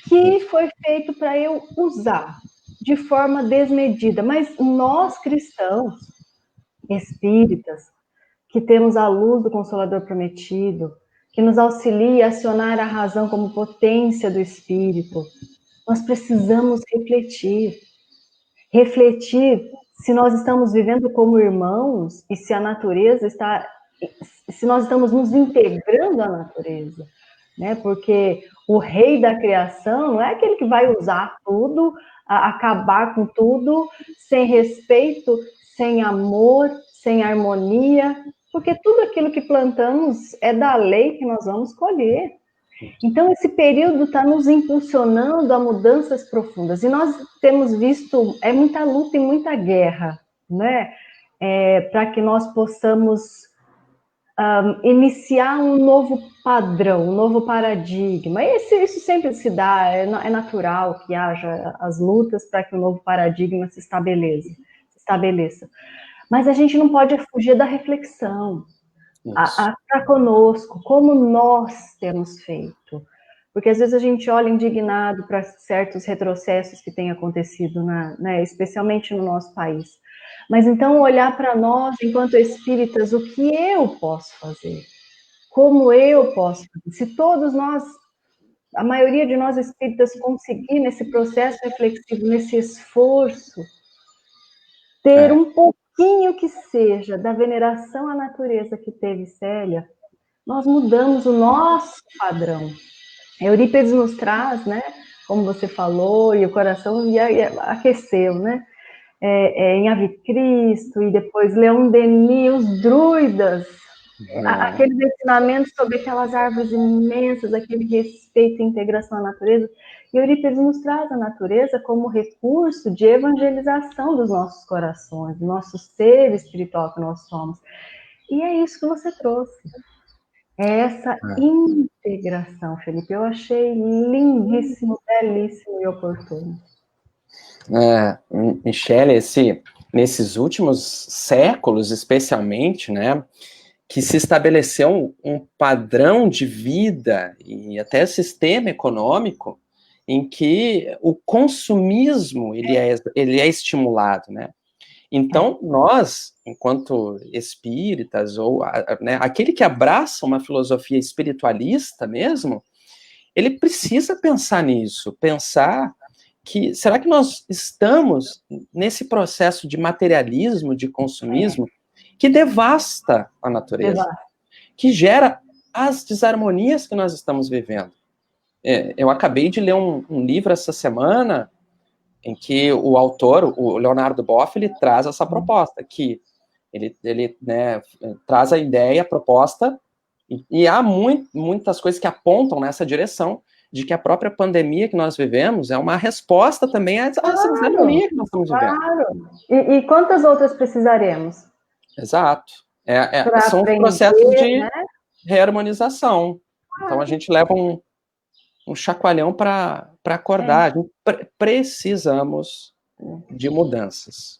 que foi feito para eu usar de forma desmedida. Mas nós, cristãos, espíritas, que temos a luz do Consolador prometido, que nos auxilia a acionar a razão como potência do Espírito, nós precisamos refletir. Refletir se nós estamos vivendo como irmãos e se a natureza está... se nós estamos nos integrando à natureza, né? Porque o rei da criação não é aquele que vai usar tudo, acabar com tudo, sem respeito, sem amor, sem harmonia, porque tudo aquilo que plantamos é da lei que nós vamos colher. Então, esse período está nos impulsionando a mudanças profundas. E nós temos visto, muita luta e muita guerra, né? Para que nós possamos iniciar um novo padrão, um novo paradigma. Isso sempre se dá, é natural que haja as lutas para que o novo paradigma se estabeleça. Mas a gente não pode fugir da reflexão. Para conosco, como nós temos feito. Porque às vezes a gente olha indignado para certos retrocessos que têm acontecido, né, especialmente no nosso país. Mas então olhar para nós, enquanto espíritas, o que eu posso fazer? Como eu posso fazer? Se todos nós, a maioria de nós espíritas, conseguir nesse processo reflexivo, nesse esforço, ter um pouquinho que seja da veneração à natureza que teve Célia, nós mudamos o nosso padrão. Eurípides nos traz, né, como você falou, e o coração aqueceu, né, em Ave Cristo, e depois Leon Denis, os druidas, aqueles ensinamentos sobre aquelas árvores imensas, aquele respeito e integração à natureza. E Eurípides nos traz a natureza como recurso de evangelização dos nossos corações, do nosso ser espiritual que nós somos. E é isso que você trouxe. É essa integração, Felipe. Eu achei lindíssimo, belíssimo e oportuno. Michele, nesses últimos séculos, especialmente, né, que se estabeleceu um padrão de vida e até sistema econômico em que o consumismo ele é estimulado, né? Então, nós, enquanto espíritas, ou né, aquele que abraça uma filosofia espiritualista mesmo, ele precisa pensar nisso, pensar que, será que nós estamos nesse processo de materialismo, de consumismo, que devasta a natureza, que gera as desarmonias que nós estamos vivendo? Eu acabei de ler um livro essa semana em que o autor, o Leonardo Boff, ele traz essa proposta, que ele né, traz a ideia, a proposta, e há muitas coisas que apontam nessa direção, de que a própria pandemia que nós vivemos é uma resposta também a essa desarmonia que nós estamos vivendo. Claro. E quantas outras precisaremos? Exato. São Aprender, processos de né? reharmonização. Então a gente leva um chacoalhão para acordar. Precisamos de mudanças.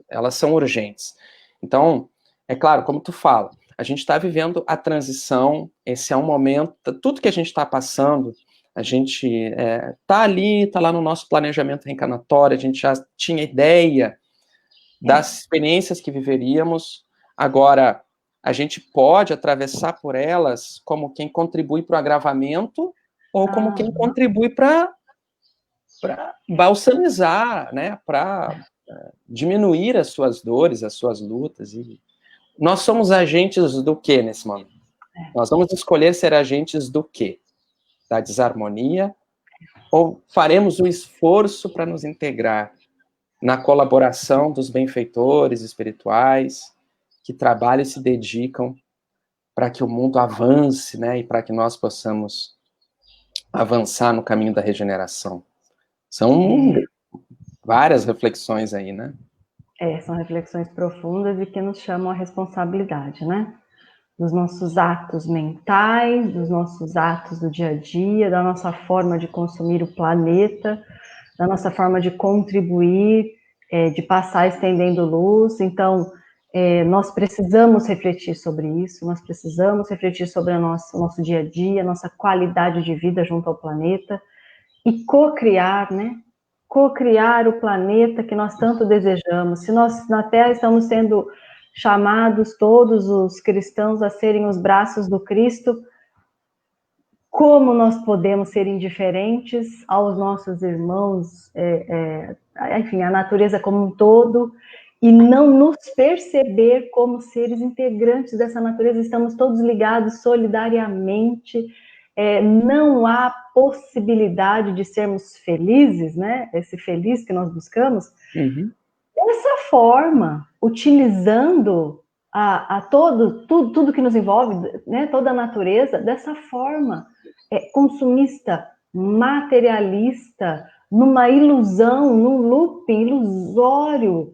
Elas são urgentes. Então, é claro, como tu fala, a gente está vivendo a transição, esse é um momento, tudo que a gente está passando, a gente está lá no nosso planejamento reencarnatório, a gente já tinha ideia das experiências que viveríamos, agora a gente pode atravessar por elas como quem contribui para o agravamento ou como quem contribui para balsamizar, né, para diminuir as suas dores, as suas lutas. E nós somos agentes do que nesse momento? Nós vamos escolher ser agentes do quê? Da desarmonia? Ou faremos o esforço para nos integrar na colaboração dos benfeitores espirituais que trabalham e se dedicam para que o mundo avance, né, e para que nós possamos avançar no caminho da regeneração? São várias reflexões aí, né? São reflexões profundas e que nos chamam à responsabilidade, né? Dos nossos atos mentais, dos nossos atos do dia a dia, da nossa forma de consumir o planeta, da nossa forma de contribuir, de passar estendendo luz. Então, nós precisamos refletir sobre isso, nós precisamos refletir sobre o nosso dia a dia, nossa qualidade de vida junto ao planeta e co-criar, né? Co-criar o planeta que nós tanto desejamos. Se nós na Terra estamos sendo chamados todos os cristãos a serem os braços do Cristo, como nós podemos ser indiferentes aos nossos irmãos, enfim, à natureza como um todo, e não nos perceber como seres integrantes dessa natureza? Estamos todos ligados solidariamente, não há possibilidade de sermos felizes, né? Esse feliz que nós buscamos, dessa forma, utilizando tudo que nos envolve, né? Toda a natureza, dessa forma, consumista, materialista, numa ilusão, num looping ilusório.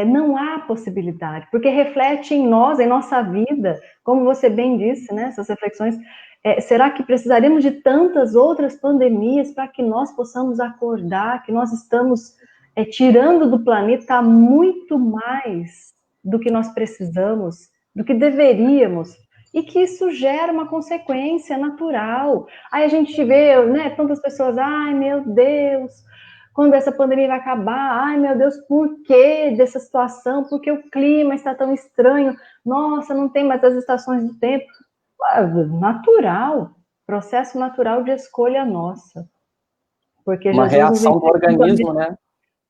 Não há possibilidade, porque reflete em nós, em nossa vida, como você bem disse, né, essas reflexões. Será que precisaríamos de tantas outras pandemias para que nós possamos acordar que nós estamos tirando do planeta muito mais do que nós precisamos, do que deveríamos, e que isso gera uma consequência natural? Aí a gente vê, né, tantas pessoas, ai meu Deus, quando essa pandemia vai acabar, ai meu Deus, por que dessa situação? Porque o clima está tão estranho, nossa, não tem mais as estações do tempo. Natural, processo natural de escolha nossa. Porque uma Jesus reação do organismo, né?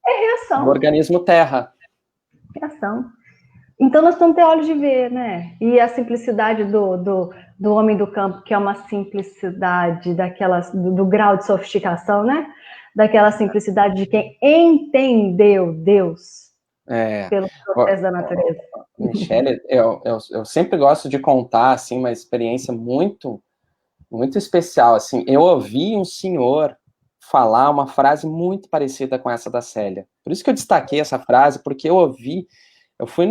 Reação. Do organismo Terra. Reação. Então nós temos que ter olhos de ver, né? E a simplicidade do homem do campo, que é uma simplicidade do grau de sofisticação, né? Daquela simplicidade de quem entendeu Deus pelo processo da natureza. Michele, eu sempre gosto de contar assim uma experiência muito muito especial. Assim, eu ouvi um senhor falar uma frase muito parecida com essa da Célia. Por isso que eu destaquei essa frase, porque eu fui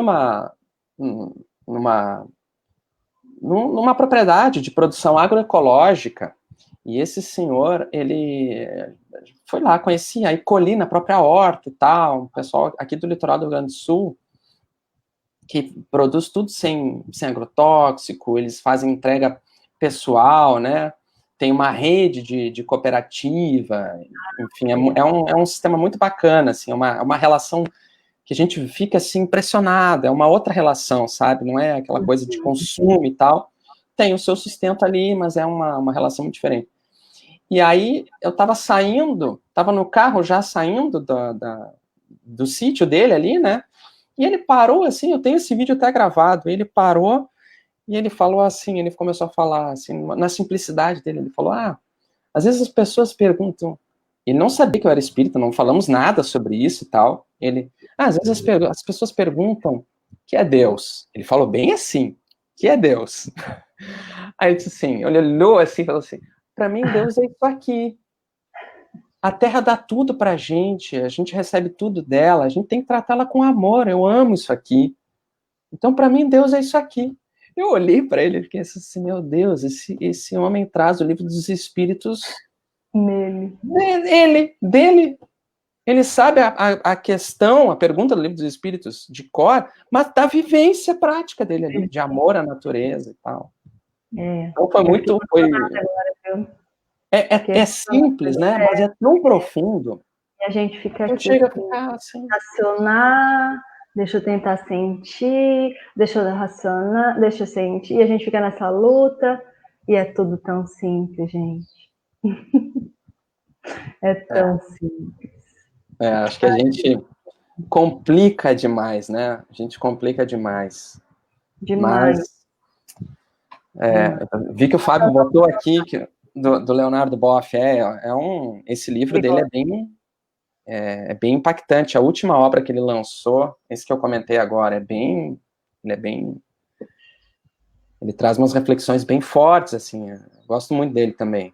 numa propriedade de produção agroecológica, e esse senhor, ele foi lá, conhecia, aí colhi na própria horta e tal, o pessoal aqui do litoral do Rio Grande do Sul, que produz tudo sem agrotóxico, eles fazem entrega pessoal, né? Tem uma rede de cooperativa, enfim, é um sistema muito bacana, assim, é uma relação que a gente fica, assim, impressionado, é uma outra relação, sabe? Não é aquela coisa de consumo e tal, tem o seu sustento ali, mas é uma relação muito diferente. E aí, eu estava no carro já saindo do sítio dele ali, né? E ele parou, assim, eu tenho esse vídeo até gravado, ele parou e ele falou assim, ele começou a falar, assim, na simplicidade dele, ele falou, às vezes as pessoas perguntam, ele não sabia que eu era espírita, não falamos nada sobre isso e tal, às vezes as pessoas perguntam, o que é Deus? Ele falou bem assim, o que é Deus? Aí ele disse assim, ele olhou assim e falou assim, para mim Deus é isso aqui, a Terra dá tudo pra gente, a gente recebe tudo dela, a gente tem que tratá-la com amor, eu amo isso aqui. Então, para mim, Deus é isso aqui. Eu olhei para ele e fiquei assim, meu Deus, esse homem traz o livro dos Espíritos dele. Ele sabe a questão, a pergunta do livro dos Espíritos de cor, mas da vivência prática dele ali, de amor à natureza e tal. Então foi muito... É simples, né? Mas é tão profundo. E a gente fica aqui, chega a ficar assim. Racionar, deixa eu tentar sentir, deixa eu racionar, deixa eu sentir, e a gente fica nessa luta, e é tudo tão simples, gente. É tão simples. Acho que a gente complica demais, né? A gente complica demais. Demais. Mas, vi que o Fábio botou aqui do Leonardo Boff. Esse livro dele é bem impactante. A última obra que ele lançou, esse que eu comentei agora, ele traz umas reflexões bem fortes, assim. Gosto muito dele também.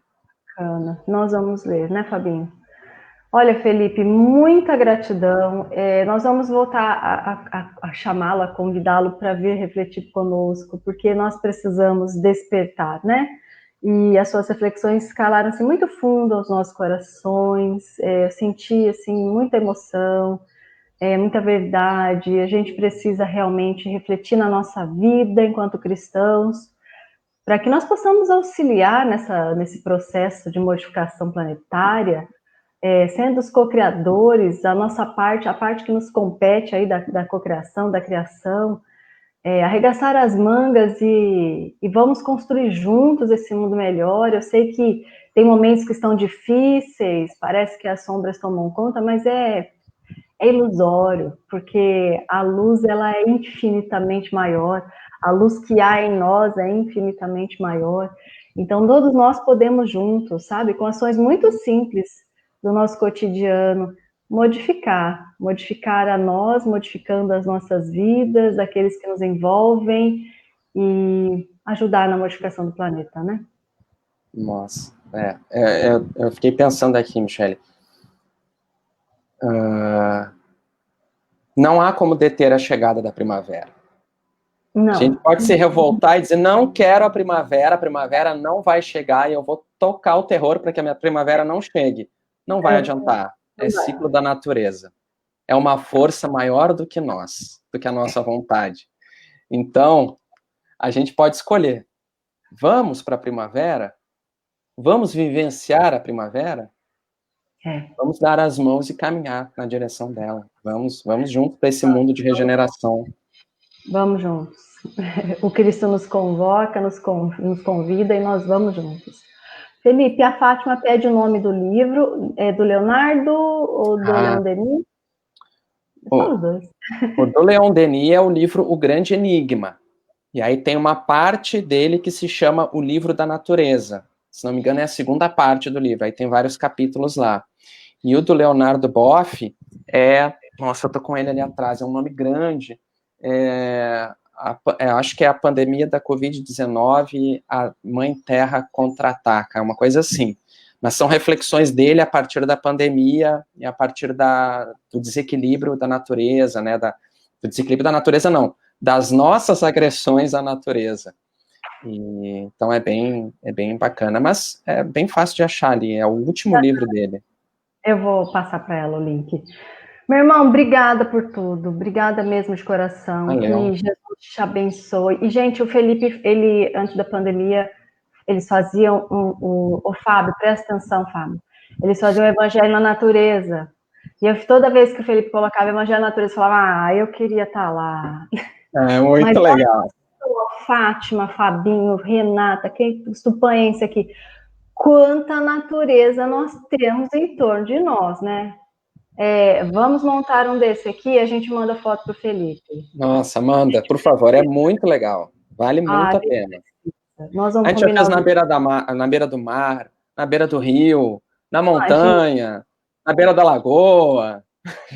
Bacana. Nós vamos ler, né, Fabinho? Olha, Felipe, muita gratidão. Nós vamos voltar a chamá-lo, a convidá-lo para vir refletir conosco, porque nós precisamos despertar, né? E as suas reflexões escalaram assim, muito fundo aos nossos corações. Eu senti assim, muita emoção, muita verdade. A gente precisa realmente refletir na nossa vida enquanto cristãos, para que nós possamos auxiliar nesse processo de modificação planetária, sendo os co-criadores, a nossa parte, a parte que nos compete aí da cocriação, da criação, arregaçar as mangas e vamos construir juntos esse mundo melhor. Eu sei que tem momentos que estão difíceis, parece que as sombras tomam conta, mas é ilusório, porque a luz ela é infinitamente maior, a luz que há em nós é infinitamente maior. Então todos nós podemos juntos, sabe, com ações muito simples do nosso cotidiano, modificar a nós, modificando as nossas vidas, aqueles que nos envolvem e ajudar na modificação do planeta, né? Nossa, eu fiquei pensando aqui, Michele. Não há como deter a chegada da primavera. Não. A gente pode se revoltar e dizer, não quero a primavera não vai chegar e eu vou tocar o terror para que a minha primavera não chegue. Não vai adiantar. É ciclo da natureza. É uma força maior do que nós, do que a nossa vontade. Então, a gente pode escolher. Vamos para a primavera? Vamos vivenciar a primavera? Vamos dar as mãos e caminhar na direção dela. Vamos juntos para esse mundo de regeneração. Vamos juntos. O Cristo nos convoca, nos convida e nós vamos juntos. Felipe, a Fátima pede o nome do livro, é do Leonardo ou do Leon Denis? Os dois. O do Leon Denis é o livro O Grande Enigma. E aí tem uma parte dele que se chama O Livro da Natureza. Se não me engano, é a segunda parte do livro. Aí tem vários capítulos lá. E o do Leonardo Boff nossa, eu tô com ele ali atrás, é um nome grande. Acho que é a pandemia da Covid-19, a Mãe Terra contra-ataca, é uma coisa assim. Mas são reflexões dele a partir da pandemia e a partir do desequilíbrio da natureza, né? Do desequilíbrio da natureza, não, das nossas agressões à natureza. Então é bem bacana, mas é bem fácil de achar ali, é o último livro dele. Eu vou passar para ela o link. Meu irmão, obrigada por tudo, obrigada mesmo de coração, Valeu. que Jesus te abençoe. E, gente, o Felipe, ele, antes da pandemia, eles faziam o Fábio, presta atenção, Fábio, eles faziam o Evangelho na Natureza. E eu, toda vez que o Felipe colocava o Evangelho na Natureza, eu falava, eu queria estar lá. É muito Mas, legal. Fátima, Fabinho, Renata, quem supanhense aqui, quanta natureza nós temos em torno de nós, né? Vamos montar um desse aqui e a gente manda foto pro Felipe. Nossa, manda, por favor, é muito legal. Vale muito a pena. Nós A vamos gente já combinar fez na beira do mar, na beira do rio, na montanha, na beira da lagoa.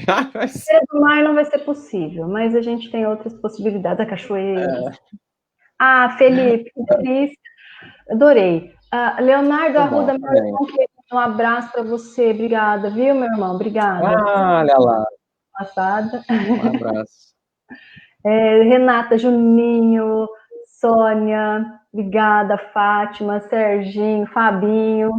Na beira do mar não vai ser possível, mas a gente tem outras possibilidades, a cachoeira. Felipe, que delícia. Adorei. Leonardo Arruda, meu irmão, um abraço para você. Obrigada, viu, meu irmão? Obrigada. Olha lá. Passada. Um abraço. Renata, Juninho, Sônia, obrigada, Fátima, Serginho, Fabinho,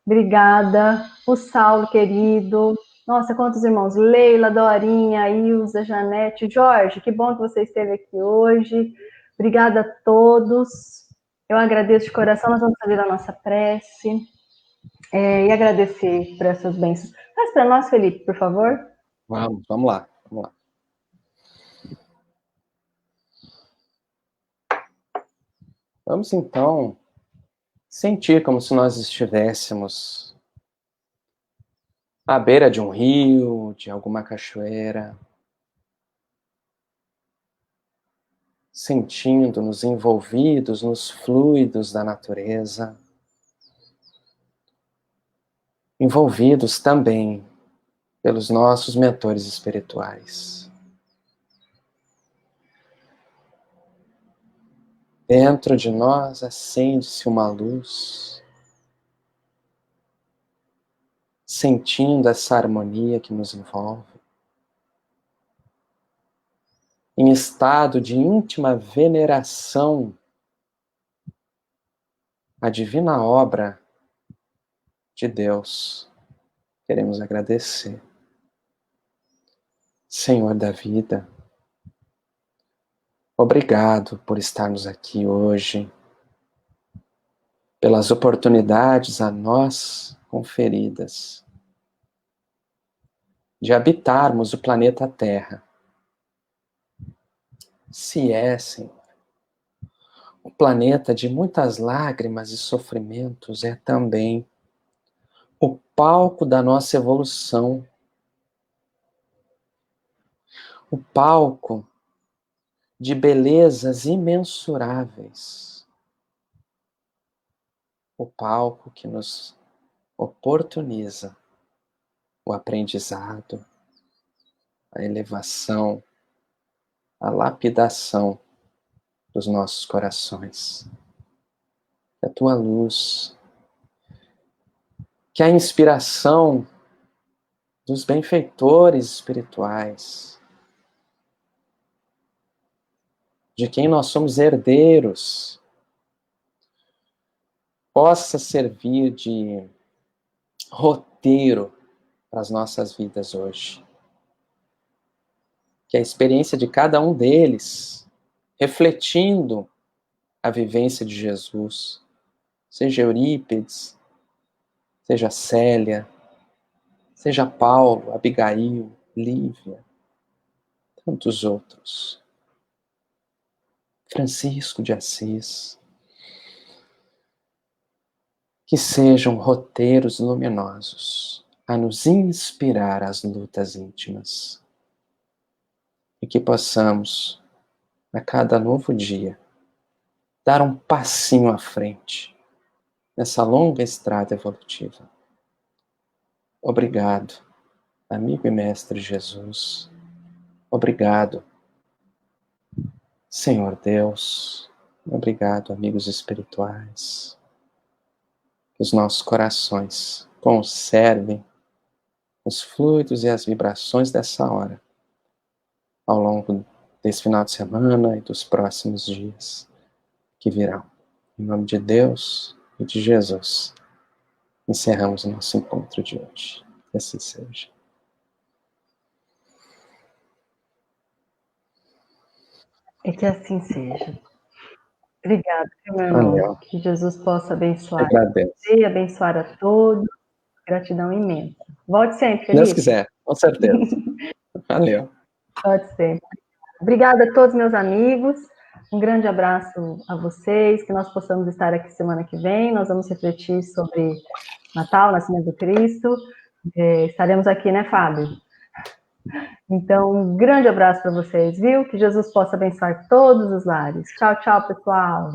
obrigada, o Saulo, querido, nossa, quantos irmãos, Leila, Dorinha, Ilza, Janete, Jorge, que bom que você esteve aqui hoje, obrigada a todos, eu agradeço de coração, nós vamos fazer a nossa prece, e agradecer por essas bênçãos. Faz para nós, Felipe, por favor. Vamos lá. Vamos então sentir como se nós estivéssemos à beira de um rio, de alguma cachoeira, sentindo-nos envolvidos nos fluidos da natureza, envolvidos também pelos nossos mentores espirituais. Dentro de nós acende-se uma luz, sentindo essa harmonia que nos envolve, em estado de íntima veneração à divina obra de Deus. Queremos agradecer. Senhor da vida, obrigado por estarmos aqui hoje, pelas oportunidades a nós conferidas de habitarmos o planeta Terra. Se é, Senhor, o planeta de muitas lágrimas e sofrimentos, é também o palco da nossa evolução, o palco de belezas imensuráveis, o palco que nos oportuniza o aprendizado, a elevação, a lapidação dos nossos corações. Que a tua luz, que a inspiração dos benfeitores espirituais, de quem nós somos herdeiros, possa servir de roteiro para as nossas vidas hoje. Que a experiência de cada um deles, refletindo a vivência de Jesus, seja Eurípides, seja Célia, seja Paulo, Abigail, Lívia, tantos outros, Francisco de Assis, que sejam roteiros luminosos a nos inspirar às lutas íntimas e que possamos, a cada novo dia, dar um passinho à frente nessa longa estrada evolutiva. Obrigado, amigo e mestre Jesus. Obrigado, Senhor Deus. Obrigado, amigos espirituais. Que os nossos corações conservem os fluidos e as vibrações dessa hora ao longo desse final de semana e dos próximos dias que virão. Em nome de Deus e de Jesus, encerramos o nosso encontro de hoje. Que assim seja. E que assim seja. Obrigada, meu irmão. Valeu. Que Jesus possa abençoar Agradeço. você, abençoar a todos. Gratidão imensa. Volte sempre, Felipe. Deus quiser, com certeza. Valeu. Volte sempre. Obrigada a todos meus amigos. Um grande abraço a vocês. Que nós possamos estar aqui semana que vem. Nós vamos refletir sobre Natal, Nascimento do Cristo. Estaremos aqui, né, Fábio? Então, um grande abraço para vocês, viu? Que Jesus possa abençoar todos os lares. Tchau, tchau, pessoal.